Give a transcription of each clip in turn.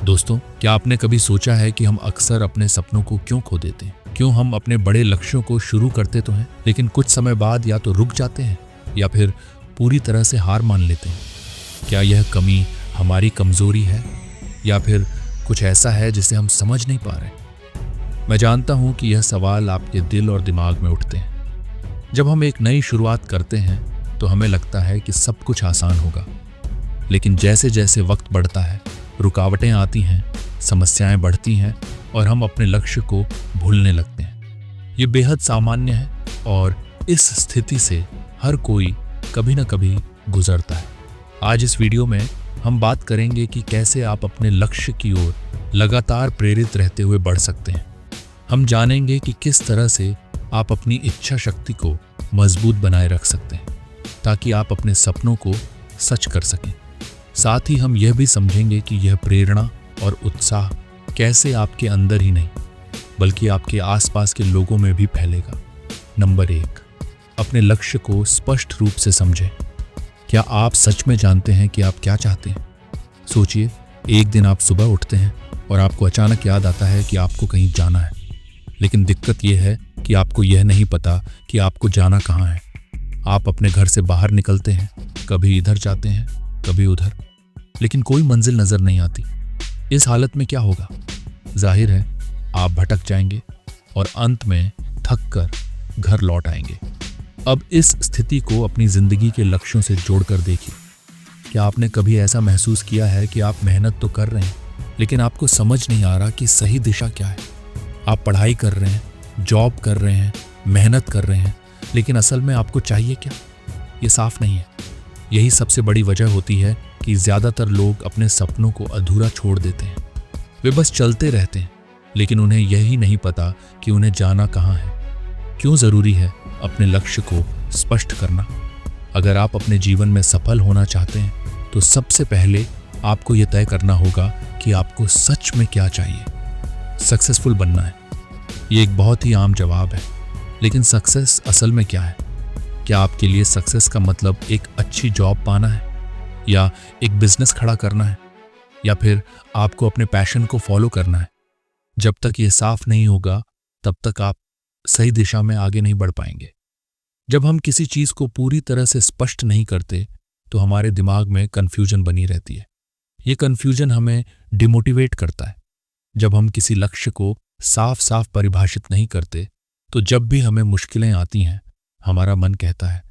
दोस्तों, क्या आपने कभी सोचा है कि हम अक्सर अपने सपनों को क्यों खो देते हैं? क्यों हम अपने बड़े लक्ष्यों को शुरू करते तो हैं, लेकिन कुछ समय बाद या तो रुक जाते हैं या फिर पूरी तरह से हार मान लेते हैं? क्या यह कमी हमारी कमजोरी है या फिर कुछ ऐसा है जिसे हम समझ नहीं पा रहे? मैं जानता हूं कि यह सवाल आपके दिल और दिमाग में उठते हैं। जब हम एक नई शुरुआत करते हैं तो हमें लगता है कि सब कुछ आसान होगा, लेकिन जैसे जैसे वक्त बढ़ता है, रुकावटें आती हैं, समस्याएं बढ़ती हैं और हम अपने लक्ष्य को भूलने लगते हैं। ये बेहद सामान्य है और इस स्थिति से हर कोई कभी ना कभी गुजरता है। आज इस वीडियो में हम बात करेंगे कि कैसे आप अपने लक्ष्य की ओर लगातार प्रेरित रहते हुए बढ़ सकते हैं। हम जानेंगे कि किस तरह से आप अपनी इच्छा शक्ति को मजबूत बनाए रख सकते हैं ताकि आप अपने सपनों को सच कर सकें। साथ ही हम यह भी समझेंगे कि यह प्रेरणा और उत्साह कैसे आपके अंदर ही नहीं बल्कि आपके आसपास के लोगों में भी फैलेगा। नंबर 1, अपने लक्ष्य को स्पष्ट रूप से समझें। क्या आप सच में जानते हैं कि आप क्या चाहते हैं? सोचिए, एक दिन आप सुबह उठते हैं और आपको अचानक याद आता है कि आपको कहीं जाना है, लेकिन दिक्कत यह है कि आपको यह नहीं पता कि आपको जाना कहाँ है। आप अपने घर से बाहर निकलते हैं, कभी इधर जाते हैं, कभी उधर, लेकिन कोई मंजिल नजर नहीं आती। इस हालत में क्या होगा? जाहिर है आप भटक जाएंगे और अंत में थक कर घर लौट आएंगे। अब इस स्थिति को अपनी जिंदगी के लक्ष्यों से जोड़कर देखिए। क्या आपने कभी ऐसा महसूस किया है कि आप मेहनत तो कर रहे हैं, लेकिन आपको समझ नहीं आ रहा कि सही दिशा क्या है? आप पढ़ाई कर रहे हैं, जॉब कर रहे हैं, मेहनत कर रहे हैं, लेकिन असल में आपको चाहिए क्या? ये साफ नहीं है। यही सबसे बड़ी वजह होती है कि ज़्यादातर लोग अपने सपनों को अधूरा छोड़ देते हैं। वे बस चलते रहते हैं, लेकिन उन्हें यही नहीं पता कि उन्हें जाना कहाँ है। क्यों ज़रूरी है अपने लक्ष्य को स्पष्ट करना? अगर आप अपने जीवन में सफल होना चाहते हैं तो सबसे पहले आपको यह तय करना होगा कि आपको सच में क्या चाहिए। सक्सेसफुल बनना है, ये एक बहुत ही आम जवाब है, लेकिन सक्सेस असल में क्या है? क्या आपके लिए सक्सेस का मतलब एक अच्छी जॉब पाना है, या एक बिजनेस खड़ा करना है, या फिर आपको अपने पैशन को फॉलो करना है? जब तक ये साफ नहीं होगा तब तक आप सही दिशा में आगे नहीं बढ़ पाएंगे। जब हम किसी चीज को पूरी तरह से स्पष्ट नहीं करते तो हमारे दिमाग में कंफ्यूजन बनी रहती है। ये कंफ्यूजन हमें डिमोटिवेट करता है। जब हम किसी लक्ष्य को साफ साफ परिभाषित नहीं करते तो जब भी हमें मुश्किलें आती हैं, हमारा मन कहता है,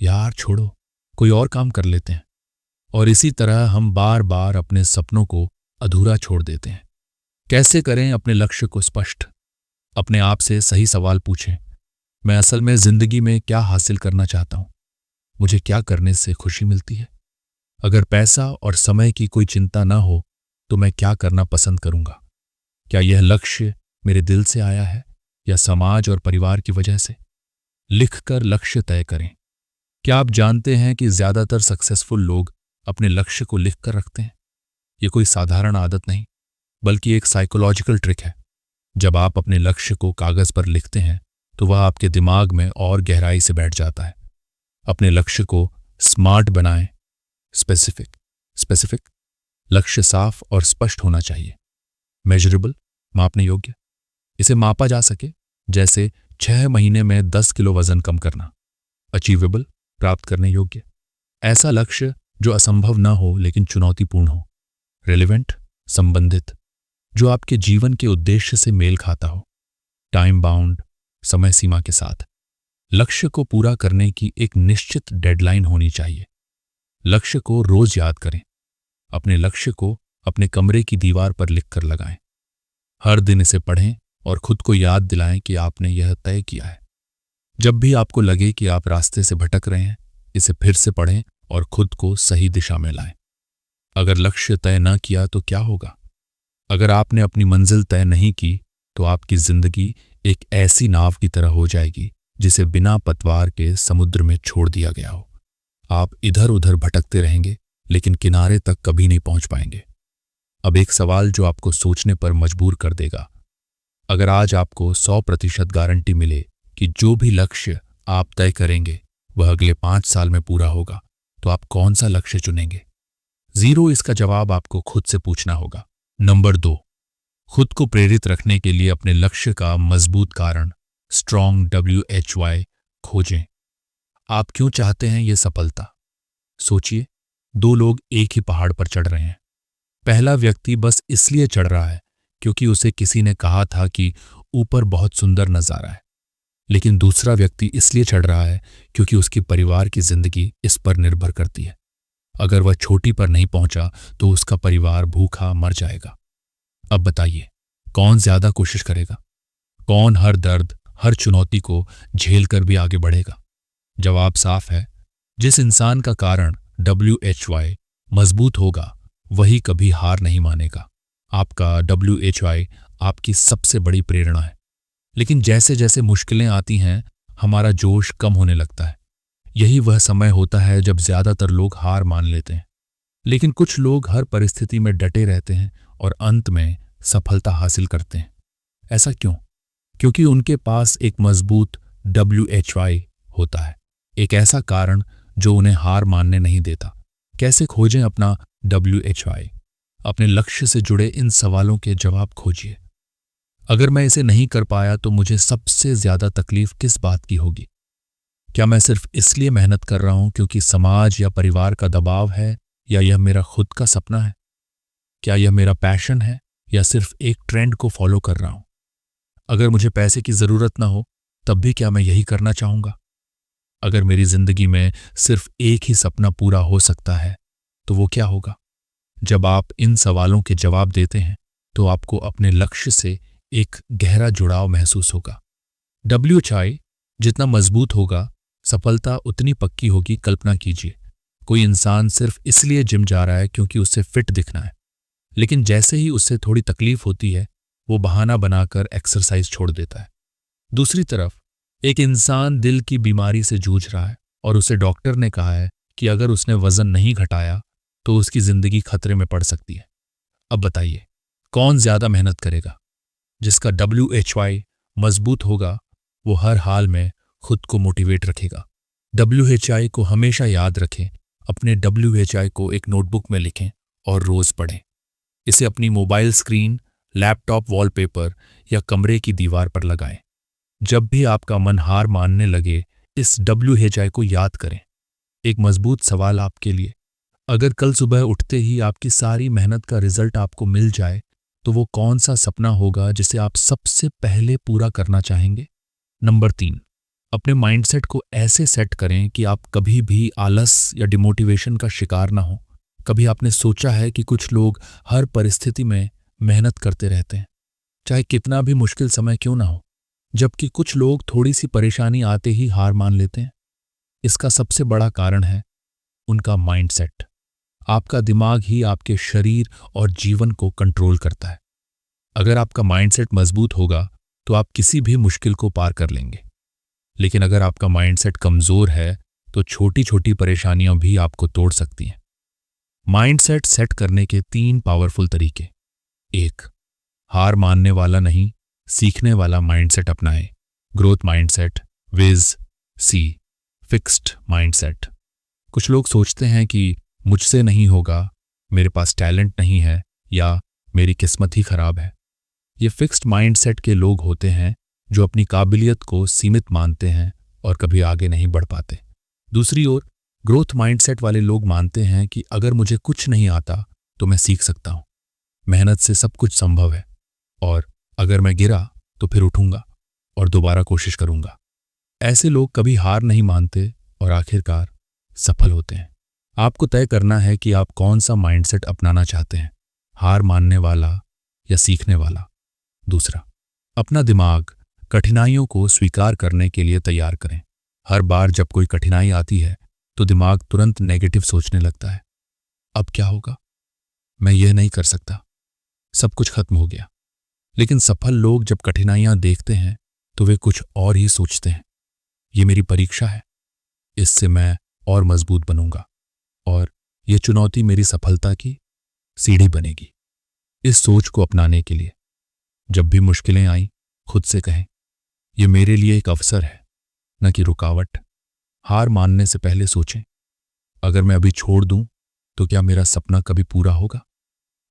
यार छोड़ो, कोई और काम कर लेते हैं। और इसी तरह हम बार बार अपने सपनों को अधूरा छोड़ देते हैं। कैसे करें अपने लक्ष्य को स्पष्ट? अपने आप से सही सवाल पूछें। मैं असल में जिंदगी में क्या हासिल करना चाहता हूं? मुझे क्या करने से खुशी मिलती है? अगर पैसा और समय की कोई चिंता ना हो तो मैं क्या करना पसंद करूंगा? क्या यह लक्ष्य मेरे दिल से आया है या समाज और परिवार की वजह से? लिखकर लक्ष्य तय करें। क्या आप जानते हैं कि ज्यादातर सक्सेसफुल लोग अपने लक्ष्य को लिखकर रखते हैं? यह कोई साधारण आदत नहीं, बल्कि एक साइकोलॉजिकल ट्रिक है। जब आप अपने लक्ष्य को कागज पर लिखते हैं तो वह आपके दिमाग में और गहराई से बैठ जाता है। अपने लक्ष्य को स्मार्ट बनाएं। स्पेसिफिक, लक्ष्य साफ और स्पष्ट होना चाहिए। मेजरेबल, मापने योग्य, इसे मापा जा सके, जैसे 6 महीने में 10 किलो वजन कम करना। अचीवेबल, प्राप्त करने योग्य, ऐसा लक्ष्य जो असंभव ना हो लेकिन चुनौतीपूर्ण हो। रेलेवेंट, संबंधित, जो आपके जीवन के उद्देश्य से मेल खाता हो। टाइम बाउंड, समय सीमा के साथ। लक्ष्य को पूरा करने की एक निश्चित डेडलाइन होनी चाहिए। लक्ष्य को रोज याद करें। अपने लक्ष्य को अपने कमरे की दीवार पर लिखकर लगाएं। हर दिन इसे पढ़ें और खुद को याद दिलाएं कि आपने यह तय किया है। जब भी आपको लगे कि आप रास्ते से भटक रहे हैं, इसे फिर से पढ़ें और खुद को सही दिशा में लाएं। अगर लक्ष्य तय न किया तो क्या होगा? अगर आपने अपनी मंजिल तय नहीं की तो आपकी जिंदगी एक ऐसी नाव की तरह हो जाएगी जिसे बिना पतवार के समुद्र में छोड़ दिया गया हो। आप इधर उधर भटकते रहेंगे लेकिन किनारे तक कभी नहीं पहुंच पाएंगे। अब एक सवाल जो आपको सोचने पर मजबूर कर देगा। अगर आज आपको 100% गारंटी मिले कि जो भी लक्ष्य आप तय करेंगे वह अगले 5 साल में पूरा होगा, तो आप कौन सा लक्ष्य चुनेंगे? 0 इसका जवाब आपको खुद से पूछना होगा। नंबर 2, खुद को प्रेरित रखने के लिए अपने लक्ष्य का मजबूत कारण स्ट्रॉन्ग WHY खोजें। आप क्यों चाहते हैं ये सफलता? सोचिए, दो लोग एक ही पहाड़ पर चढ़ रहे हैं। पहला व्यक्ति बस इसलिए चढ़ रहा है क्योंकि उसे किसी ने कहा था कि ऊपर बहुत सुंदर नजारा है। लेकिन दूसरा व्यक्ति इसलिए चढ़ रहा है क्योंकि उसकी परिवार की जिंदगी इस पर निर्भर करती है। अगर वह चोटी पर नहीं पहुंचा तो उसका परिवार भूखा मर जाएगा। अब बताइए, कौन ज्यादा कोशिश करेगा? कौन हर दर्द, हर चुनौती को झेल कर भी आगे बढ़ेगा? जवाब साफ है, जिस इंसान का कारण WHY मजबूत होगा वही कभी हार नहीं मानेगा। आपका WHY आपकी सबसे बड़ी प्रेरणा है। लेकिन जैसे जैसे मुश्किलें आती हैं, हमारा जोश कम होने लगता है। यही वह समय होता है जब ज्यादातर लोग हार मान लेते हैं। लेकिन कुछ लोग हर परिस्थिति में डटे रहते हैं और अंत में सफलता हासिल करते हैं। ऐसा क्यों? क्योंकि उनके पास एक मजबूत WHY होता है, एक ऐसा कारण जो उन्हें हार मानने नहीं देता। कैसे खोजें अपना WHY? अपने लक्ष्य से जुड़े इन सवालों के जवाब खोजिए। अगर मैं इसे नहीं कर पाया तो मुझे सबसे ज्यादा तकलीफ किस बात की होगी? क्या मैं सिर्फ इसलिए मेहनत कर रहा हूं क्योंकि समाज या परिवार का दबाव है, या यह मेरा खुद का सपना है? क्या यह मेरा पैशन है या सिर्फ एक ट्रेंड को फॉलो कर रहा हूं? अगर मुझे पैसे की जरूरत ना हो तब भी क्या मैं यही करना चाहूंगा? अगर मेरी जिंदगी में सिर्फ एक ही सपना पूरा हो सकता है तो वो क्या होगा? जब आप इन सवालों के जवाब देते हैं तो आपको अपने लक्ष्य से एक गहरा जुड़ाव महसूस होगा। WHY जितना मजबूत होगा, सफलता उतनी पक्की होगी। कल्पना कीजिए, कोई इंसान सिर्फ इसलिए जिम जा रहा है क्योंकि उसे फिट दिखना है, लेकिन जैसे ही उससे थोड़ी तकलीफ होती है वो बहाना बनाकर एक्सरसाइज छोड़ देता है। दूसरी तरफ एक इंसान दिल की बीमारी से जूझ रहा है और उसे डॉक्टर ने कहा है कि अगर उसने वजन नहीं घटाया तो उसकी जिंदगी खतरे में पड़ सकती है। अब बताइए, कौन ज्यादा मेहनत करेगा? जिसका WHY मजबूत होगा वो हर हाल में खुद को मोटिवेट रखेगा। WHY को हमेशा याद रखें। अपने WHY को एक नोटबुक में लिखें और रोज पढ़ें। इसे अपनी मोबाइल स्क्रीन, लैपटॉप वॉलपेपर या कमरे की दीवार पर लगाएं। जब भी आपका मन हार मानने लगे, इस WHY को याद करें। एक मजबूत सवाल आपके लिए, अगर कल सुबह उठते ही आपकी सारी मेहनत का रिजल्ट आपको मिल जाए तो वो कौन सा सपना होगा जिसे आप सबसे पहले पूरा करना चाहेंगे? नंबर 3, अपने माइंडसेट को ऐसे सेट करें कि आप कभी भी आलस या डिमोटिवेशन का शिकार ना हो। कभी आपने सोचा है कि कुछ लोग हर परिस्थिति में मेहनत करते रहते हैं, चाहे कितना भी मुश्किल समय क्यों ना हो, जबकि कुछ लोग थोड़ी सी परेशानी आते ही हार मान लेते हैं? इसका सबसे बड़ा कारण है उनका माइंडसेट। आपका दिमाग ही आपके शरीर और जीवन को कंट्रोल करता है। अगर आपका माइंडसेट मजबूत होगा तो आप किसी भी मुश्किल को पार कर लेंगे। लेकिन अगर आपका माइंडसेट कमजोर है तो छोटी छोटी परेशानियां भी आपको तोड़ सकती हैं। माइंडसेट सेट करने के 3 पावरफुल तरीके। 1, हार मानने वाला नहीं, सीखने वाला माइंडसेट अपनाएं। Growth mindset. विज सी, फिक्स्ड माइंडसेट। कुछ लोग सोचते हैं कि मुझसे नहीं होगा, मेरे पास टैलेंट नहीं है या मेरी किस्मत ही खराब है। ये फिक्स्ड माइंडसेट के लोग होते हैं जो अपनी काबिलियत को सीमित मानते हैं और कभी आगे नहीं बढ़ पाते। दूसरी ओर ग्रोथ माइंडसेट वाले लोग मानते हैं कि अगर मुझे कुछ नहीं आता तो मैं सीख सकता हूं, मेहनत से सब कुछ संभव है, और अगर मैं गिरा तो फिर उठूंगा और दोबारा कोशिश करूंगा। ऐसे लोग कभी हार नहीं मानते और आखिरकार सफल होते हैं। आपको तय करना है कि आप कौन सा माइंडसेट अपनाना चाहते हैं, हार मानने वाला या सीखने वाला। दूसरा, अपना दिमाग कठिनाइयों को स्वीकार करने के लिए तैयार करें। हर बार जब कोई कठिनाई आती है तो दिमाग तुरंत नेगेटिव सोचने लगता है। अब क्या होगा? मैं यह नहीं कर सकता, सब कुछ खत्म हो गया। लेकिन सफल लोग जब कठिनाइयां देखते हैं तो वे कुछ और ही सोचते हैं। ये मेरी परीक्षा है, इससे मैं और मजबूत बनूंगा, और ये चुनौती मेरी सफलता की सीढ़ी बनेगी। इस सोच को अपनाने के लिए जब भी मुश्किलें आई, खुद से कहें, ये मेरे लिए एक अवसर है, न कि रुकावट। हार मानने से पहले सोचें, अगर मैं अभी छोड़ दूं तो क्या मेरा सपना कभी पूरा होगा?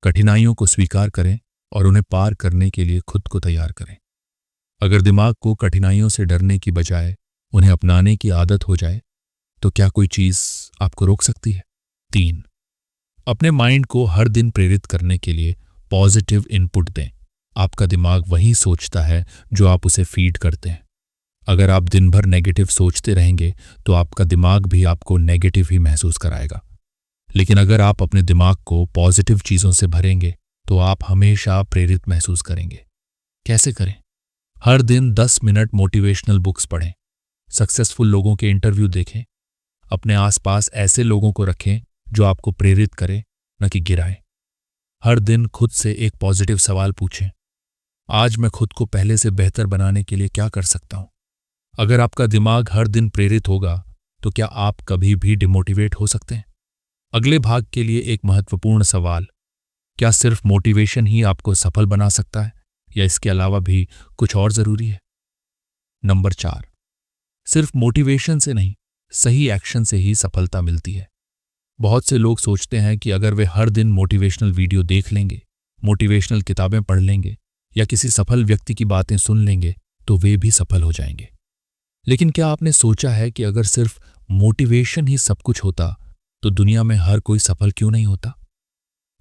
कठिनाइयों को स्वीकार करें और उन्हें पार करने के लिए खुद को तैयार करें। अगर दिमाग को कठिनाइयों से डरने की बजाय उन्हें अपनाने की आदत हो जाए तो क्या कोई चीज आपको रोक सकती है? 3, अपने माइंड को हर दिन प्रेरित करने के लिए पॉजिटिव इनपुट दें। आपका दिमाग वही सोचता है जो आप उसे फीड करते हैं। अगर आप दिन भर नेगेटिव सोचते रहेंगे तो आपका दिमाग भी आपको नेगेटिव ही महसूस कराएगा। लेकिन अगर आप अपने दिमाग को पॉजिटिव चीज़ों से भरेंगे तो आप हमेशा प्रेरित महसूस करेंगे। कैसे करें? हर दिन 10 मिनट मोटिवेशनल बुक्स पढ़ें, सक्सेसफुल लोगों के इंटरव्यू देखें, अपने आसपास ऐसे लोगों को रखें जो आपको प्रेरित करें, न कि गिराएं। हर दिन खुद से एक पॉजिटिव सवाल पूछें, आज मैं खुद को पहले से बेहतर बनाने के लिए क्या कर सकता हूं? अगर आपका दिमाग हर दिन प्रेरित होगा तो क्या आप कभी भी डिमोटिवेट हो सकते हैं? अगले भाग के लिए एक महत्वपूर्ण सवाल, क्या सिर्फ मोटिवेशन ही आपको सफल बना सकता है या इसके अलावा भी कुछ और जरूरी है? नंबर 4, सिर्फ मोटिवेशन से नहीं, सही एक्शन से ही सफलता मिलती है। बहुत से लोग सोचते हैं कि अगर वे हर दिन मोटिवेशनल वीडियो देख लेंगे, मोटिवेशनल किताबें पढ़ लेंगे या किसी सफल व्यक्ति की बातें सुन लेंगे तो वे भी सफल हो जाएंगे। लेकिन क्या आपने सोचा है कि अगर सिर्फ मोटिवेशन ही सब कुछ होता तो दुनिया में हर कोई सफल क्यों नहीं होता?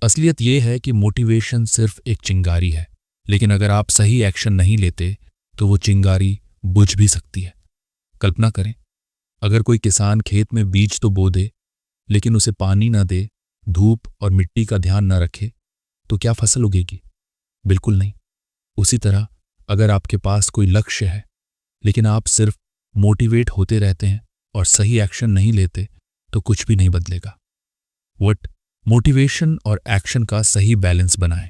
असलियत यह है कि मोटिवेशन सिर्फ एक चिंगारी है, लेकिन अगर आप सही एक्शन नहीं लेते तो वो चिंगारी बुझ भी सकती है। कल्पना करें, अगर कोई किसान खेत में बीज तो बो दे लेकिन उसे पानी न दे, धूप और मिट्टी का ध्यान न रखे, तो क्या फसल उगेगी? बिल्कुल नहीं। उसी तरह अगर आपके पास कोई लक्ष्य है लेकिन आप सिर्फ मोटिवेट होते रहते हैं और सही एक्शन नहीं लेते तो कुछ भी नहीं बदलेगा। मोटिवेशन और एक्शन का सही बैलेंस बनाएं।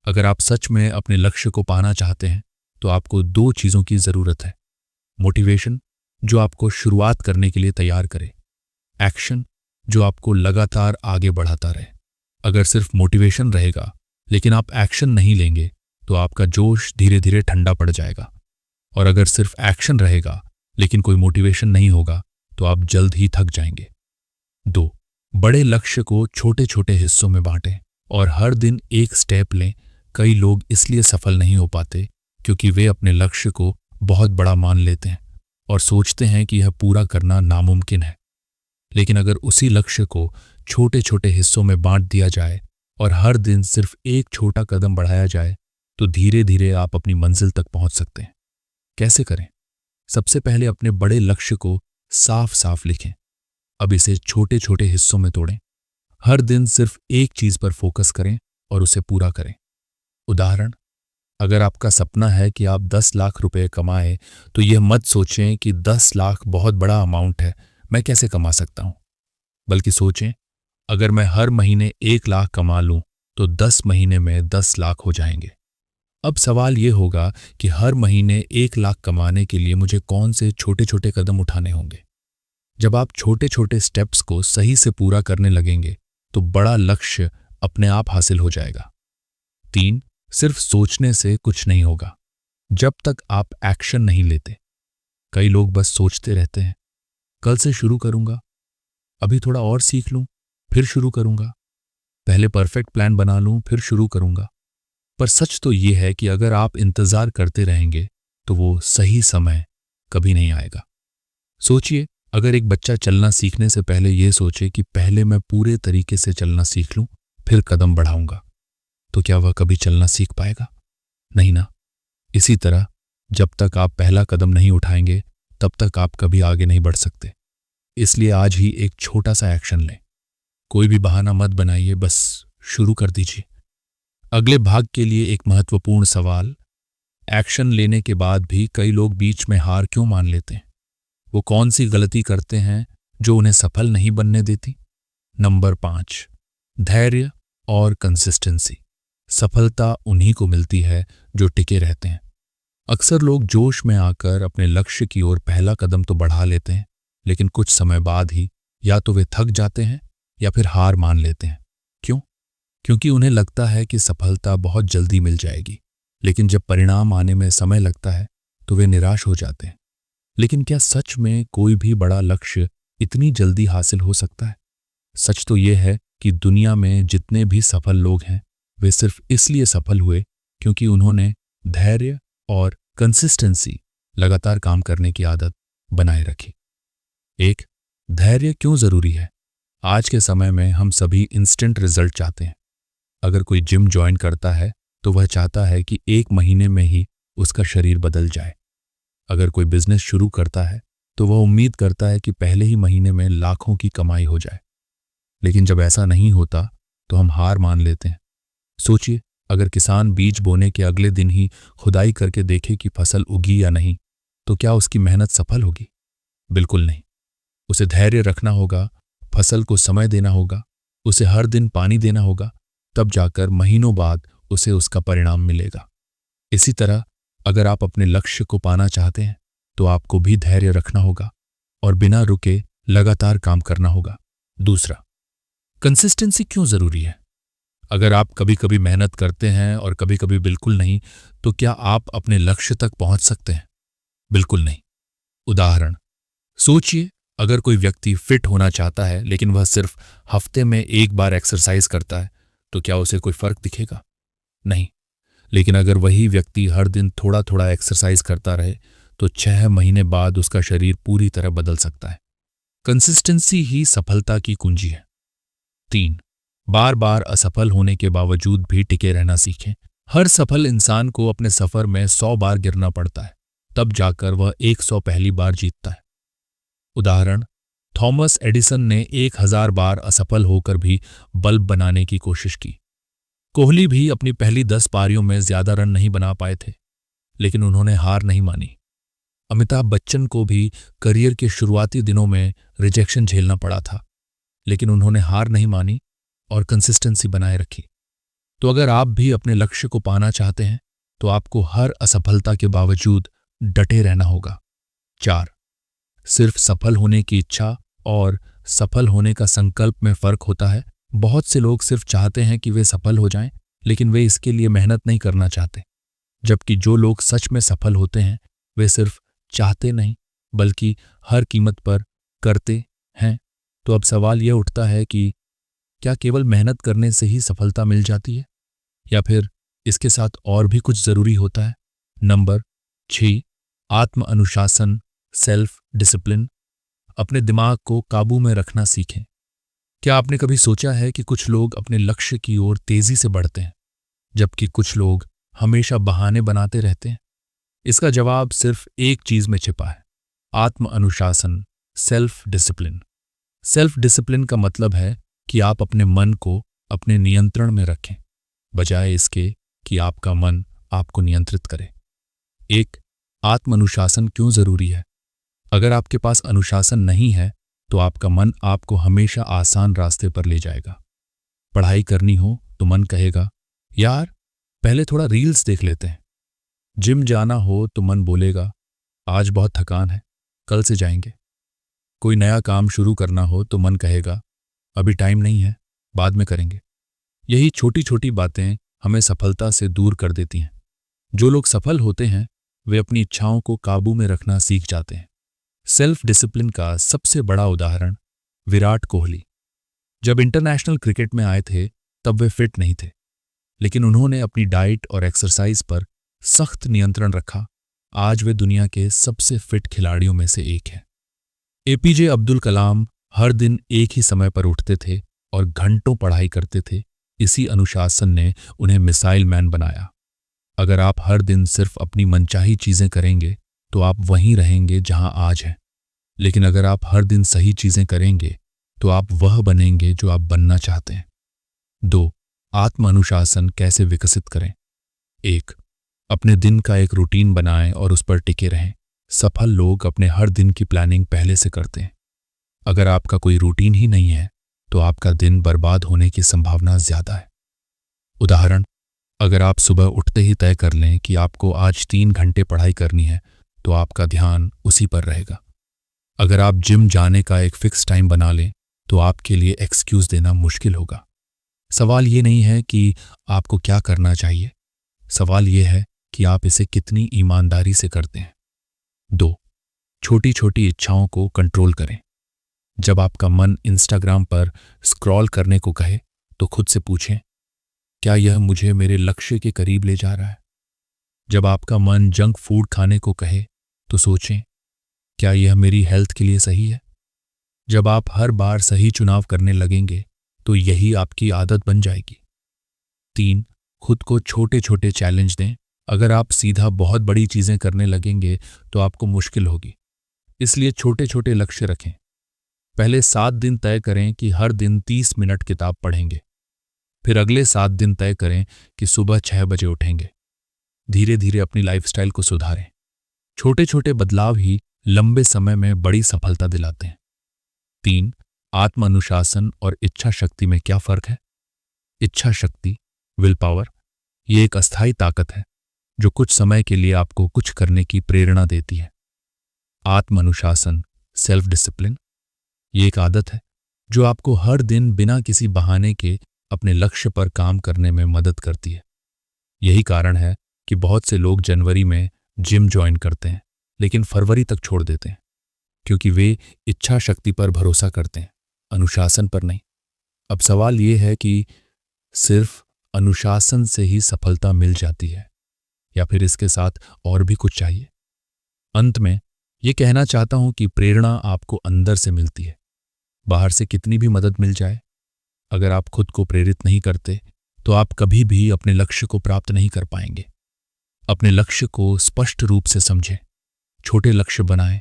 अगर आप सच में अपने लक्ष्य को पाना चाहते हैं तो आपको 2 चीज़ों की ज़रूरत है। मोटिवेशन जो आपको शुरुआत करने के लिए तैयार करे, एक्शन जो आपको लगातार आगे बढ़ाता रहे। अगर सिर्फ मोटिवेशन रहेगा लेकिन आप एक्शन नहीं लेंगे तो आपका जोश धीरे धीरे ठंडा पड़ जाएगा, और अगर सिर्फ एक्शन रहेगा लेकिन कोई मोटिवेशन नहीं होगा तो आप जल्द ही थक जाएंगे। 2, बड़े लक्ष्य को छोटे छोटे हिस्सों में बांटें और हर दिन एक स्टेप लें। कई लोग इसलिए सफल नहीं हो पाते क्योंकि वे अपने लक्ष्य को बहुत बड़ा मान लेते हैं और सोचते हैं कि यह पूरा करना नामुमकिन है। लेकिन अगर उसी लक्ष्य को छोटे छोटे हिस्सों में बांट दिया जाए और हर दिन सिर्फ एक छोटा कदम बढ़ाया जाए तो धीरे धीरे आप अपनी मंजिल तक पहुंच सकते हैं। कैसे करें? सबसे पहले अपने बड़े लक्ष्य को साफ साफ लिखें। अब इसे छोटे छोटे हिस्सों में तोड़ें। हर दिन सिर्फ एक चीज पर फोकस करें और उसे पूरा करें। उदाहरण, अगर आपका सपना है कि आप 10 लाख रुपए कमाएं तो यह मत सोचें कि 10 लाख बहुत बड़ा अमाउंट है, मैं कैसे कमा सकता हूं। बल्कि सोचें, अगर मैं हर महीने 1 लाख कमा लूं तो 10 महीने में 10 लाख हो जाएंगे। अब सवाल यह होगा कि हर महीने 1 लाख कमाने के लिए मुझे कौन से छोटे छोटे कदम उठाने होंगे। जब आप छोटे छोटे स्टेप्स को सही से पूरा करने लगेंगे तो बड़ा लक्ष्य अपने आप हासिल हो जाएगा। 3, सिर्फ सोचने से कुछ नहीं होगा जब तक आप एक्शन नहीं लेते। कई लोग बस सोचते रहते हैं, कल से शुरू करूंगा, अभी थोड़ा और सीख लूं, फिर शुरू करूंगा, पहले परफेक्ट प्लान बना लूं, फिर शुरू करूंगा। पर सच तो यह है कि अगर आप इंतजार करते रहेंगे तो वो सही समय कभी नहीं आएगा। सोचिए, अगर एक बच्चा चलना सीखने से पहले यह सोचे कि पहले मैं पूरे तरीके से चलना सीख लूं, फिर कदम बढ़ाऊंगा, तो क्या वह कभी चलना सीख पाएगा? नहीं ना। इसी तरह जब तक आप पहला कदम नहीं उठाएंगे तब तक आप कभी आगे नहीं बढ़ सकते। इसलिए आज ही एक छोटा सा एक्शन लें। कोई भी बहाना मत बनाइए, बस शुरू कर दीजिए। अगले भाग के लिए एक महत्वपूर्ण सवाल, एक्शन लेने के बाद भी कई लोग बीच में हार क्यों मान लेते हैं? वो कौन सी गलती करते हैं जो उन्हें सफल नहीं बनने देती? नंबर 5, धैर्य और कंसिस्टेंसी। सफलता उन्हीं को मिलती है जो टिके रहते हैं। अक्सर लोग जोश में आकर अपने लक्ष्य की ओर पहला कदम तो बढ़ा लेते हैं, लेकिन कुछ समय बाद ही या तो वे थक जाते हैं या फिर हार मान लेते हैं। क्यों? क्योंकि उन्हें लगता है कि सफलता बहुत जल्दी मिल जाएगी, लेकिन जब परिणाम आने में समय लगता है तो वे निराश हो जाते हैं। लेकिन क्या सच में कोई भी बड़ा लक्ष्य इतनी जल्दी हासिल हो सकता है? सच तो यह है कि दुनिया में जितने भी सफल लोग हैं वे सिर्फ इसलिए सफल हुए क्योंकि उन्होंने धैर्य और कंसिस्टेंसी, लगातार काम करने की आदत बनाए रखी। एक, धैर्य क्यों जरूरी है? आज के समय में हम सभी इंस्टेंट रिजल्ट चाहते हैं। अगर कोई जिम ज्वाइन करता है तो वह चाहता है कि 1 महीने में ही उसका शरीर बदल जाए। अगर कोई बिजनेस शुरू करता है तो वह उम्मीद करता है कि पहले ही महीने में लाखों की कमाई हो जाए। लेकिन जब ऐसा नहीं होता तो हम हार मान लेते हैं। सोचिए, अगर किसान बीज बोने के अगले दिन ही खुदाई करके देखे कि फसल उगी या नहीं, तो क्या उसकी मेहनत सफल होगी? बिल्कुल नहीं। उसे धैर्य रखना होगा, फसल को समय देना होगा, उसे हर दिन पानी देना होगा, तब जाकर महीनों बाद उसे उसका परिणाम मिलेगा। इसी तरह अगर आप अपने लक्ष्य को पाना चाहते हैं तो आपको भी धैर्य रखना होगा और बिना रुके लगातार काम करना होगा। दूसरा, कंसिस्टेंसी क्यों जरूरी है? अगर आप कभी कभी मेहनत करते हैं और कभी कभी बिल्कुल नहीं, तो क्या आप अपने लक्ष्य तक पहुंच सकते हैं? बिल्कुल नहीं। उदाहरण, सोचिए, अगर कोई व्यक्ति फिट होना चाहता है लेकिन वह सिर्फ हफ्ते में 1 बार एक्सरसाइज करता है, तो क्या उसे कोई फर्क दिखेगा? नहीं। लेकिन अगर वही व्यक्ति हर दिन थोड़ा थोड़ा एक्सरसाइज करता रहे तो 6 महीने बाद उसका शरीर पूरी तरह बदल सकता है। कंसिस्टेंसी ही सफलता की कुंजी है। 3, बार बार असफल होने के बावजूद भी टिके रहना सीखें। हर सफल इंसान को अपने सफर में 100 बार गिरना पड़ता है, तब जाकर वह 100 पहली बार जीतता है। उदाहरण, थॉमस एडिसन ने 1000 बार असफल होकर भी बल्ब बनाने की कोशिश की। कोहली भी अपनी पहली 10 पारियों में ज्यादा रन नहीं बना पाए थे, लेकिन उन्होंने हार नहीं मानी। अमिताभ बच्चन को भी करियर के शुरुआती दिनों में रिजेक्शन झेलना पड़ा था, लेकिन उन्होंने हार नहीं मानी और कंसिस्टेंसी बनाए रखी। तो अगर आप भी अपने लक्ष्य को पाना चाहते हैं तो आपको हर असफलता के बावजूद डटे रहना होगा। 4, सिर्फ सफल होने की इच्छा और सफल होने का संकल्प में फर्क होता है। बहुत से लोग सिर्फ चाहते हैं कि वे सफल हो जाएं, लेकिन वे इसके लिए मेहनत नहीं करना चाहते। जबकि जो लोग सच में सफल होते हैं वे सिर्फ चाहते नहीं बल्कि हर कीमत पर करते हैं। तो अब सवाल यह उठता है कि क्या केवल मेहनत करने से ही सफलता मिल जाती है या फिर इसके साथ और भी कुछ जरूरी होता है? नंबर 6, आत्म अनुशासन, सेल्फ डिसिप्लिन। अपने दिमाग को काबू में रखना सीखें। क्या आपने कभी सोचा है कि कुछ लोग अपने लक्ष्य की ओर तेजी से बढ़ते हैं जबकि कुछ लोग हमेशा बहाने बनाते रहते हैं? इसका जवाब सिर्फ एक चीज में छिपा है, आत्म अनुशासन, सेल्फ डिसिप्लिन। सेल्फ डिसिप्लिन का मतलब है कि आप अपने मन को अपने नियंत्रण में रखें, बजाय इसके कि आपका मन आपको नियंत्रित करे। एक, आत्म अनुशासन क्यों जरूरी है? अगर आपके पास अनुशासन नहीं है तो आपका मन आपको हमेशा आसान रास्ते पर ले जाएगा। पढ़ाई करनी हो तो मन कहेगा, यार पहले थोड़ा रील्स देख लेते हैं। जिम जाना हो तो मन बोलेगा, आज बहुत थकान है, कल से जाएंगे। कोई नया काम शुरू करना हो तो मन कहेगा, अभी टाइम नहीं है, बाद में करेंगे। यही छोटी छोटी बातें हमें सफलता से दूर कर देती हैं। जो लोग सफल होते हैं वे अपनी इच्छाओं को काबू में रखना सीख जाते हैं। सेल्फ डिसिप्लिन का सबसे बड़ा उदाहरण विराट कोहली। जब इंटरनेशनल क्रिकेट में आए थे तब वे फिट नहीं थे, लेकिन उन्होंने अपनी डाइट और एक्सरसाइज पर सख्त नियंत्रण रखा। आज वे दुनिया के सबसे फिट खिलाड़ियों में से एक हैं। एपीजे अब्दुल कलाम हर दिन एक ही समय पर उठते थे और घंटों पढ़ाई करते थे। इसी अनुशासन ने उन्हें मिसाइल मैन बनाया। अगर आप हर दिन सिर्फ अपनी मनचाही चीजें करेंगे तो आप वहीं रहेंगे जहां आज हैं, लेकिन अगर आप हर दिन सही चीजें करेंगे तो आप वह बनेंगे जो आप बनना चाहते हैं। 2, आत्म अनुशासन कैसे विकसित करें? 1, अपने दिन का एक रूटीन बनाएं और उस पर टिके रहें। सफल लोग अपने हर दिन की प्लानिंग पहले से करते हैं। अगर आपका कोई रूटीन ही नहीं है तो आपका दिन बर्बाद होने की संभावना ज्यादा है। उदाहरण, अगर आप सुबह उठते ही तय कर लें कि आपको आज 3 घंटे पढ़ाई करनी है तो आपका ध्यान उसी पर रहेगा। अगर आप जिम जाने का एक फिक्स टाइम बना लें तो आपके लिए एक्सक्यूज देना मुश्किल होगा। सवाल ये नहीं है कि आपको क्या करना चाहिए, सवाल ये है कि आप इसे कितनी ईमानदारी से करते हैं। 2, छोटी छोटी इच्छाओं को कंट्रोल करें। जब आपका मन इंस्टाग्राम पर स्क्रॉल करने को कहे तो खुद से पूछें, क्या यह मुझे मेरे लक्ष्य के करीब ले जा रहा है? जब आपका मन जंक फूड खाने को कहे तो सोचें, क्या यह मेरी हेल्थ के लिए सही है? जब आप हर बार सही चुनाव करने लगेंगे तो यही आपकी आदत बन जाएगी। 3. खुद को छोटे छोटे चैलेंज दें। अगर आप सीधा बहुत बड़ी चीजें करने लगेंगे तो आपको मुश्किल होगी, इसलिए छोटे छोटे लक्ष्य रखें। पहले 7 दिन तय करें कि हर दिन 30 मिनट किताब पढ़ेंगे। फिर अगले 7 दिन तय करें कि सुबह 6 बजे उठेंगे। धीरे धीरे अपनी लाइफस्टाइल को सुधारें। छोटे छोटे बदलाव ही लंबे समय में बड़ी सफलता दिलाते हैं। 3. आत्म अनुशासन और इच्छा शक्ति में क्या फर्क है? इच्छा शक्ति, विल पावर, ये एक अस्थायी ताकत है जो कुछ समय के लिए आपको कुछ करने की प्रेरणा देती है। आत्म अनुशासन, सेल्फ डिसिप्लिन, ये एक आदत है जो आपको हर दिन बिना किसी बहाने के अपने लक्ष्य पर काम करने में मदद करती है। यही कारण है कि बहुत से लोग जनवरी में जिम ज्वाइन करते हैं लेकिन फरवरी तक छोड़ देते हैं, क्योंकि वे इच्छा शक्ति पर भरोसा करते हैं, अनुशासन पर नहीं। अब सवाल ये है कि सिर्फ अनुशासन से ही सफलता मिल जाती है या फिर इसके साथ और भी कुछ चाहिए? अंत में ये कहना चाहता हूं कि प्रेरणा आपको अंदर से मिलती है। बाहर से कितनी भी मदद मिल जाए, अगर आप खुद को प्रेरित नहीं करते तो आप कभी भी अपने लक्ष्य को प्राप्त नहीं कर पाएंगे। अपने लक्ष्य को स्पष्ट रूप से समझें, छोटे लक्ष्य बनाएं,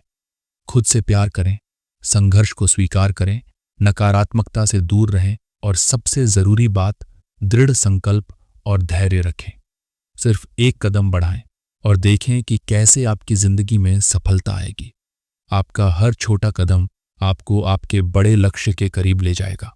खुद से प्यार करें, संघर्ष को स्वीकार करें, नकारात्मकता से दूर रहें और सबसे जरूरी बात, दृढ़ संकल्प और धैर्य रखें। सिर्फ एक कदम बढ़ाएं और देखें कि कैसे आपकी जिंदगी में सफलता आएगी। आपका हर छोटा कदम आपको आपके बड़े लक्ष्य के करीब ले जाएगा।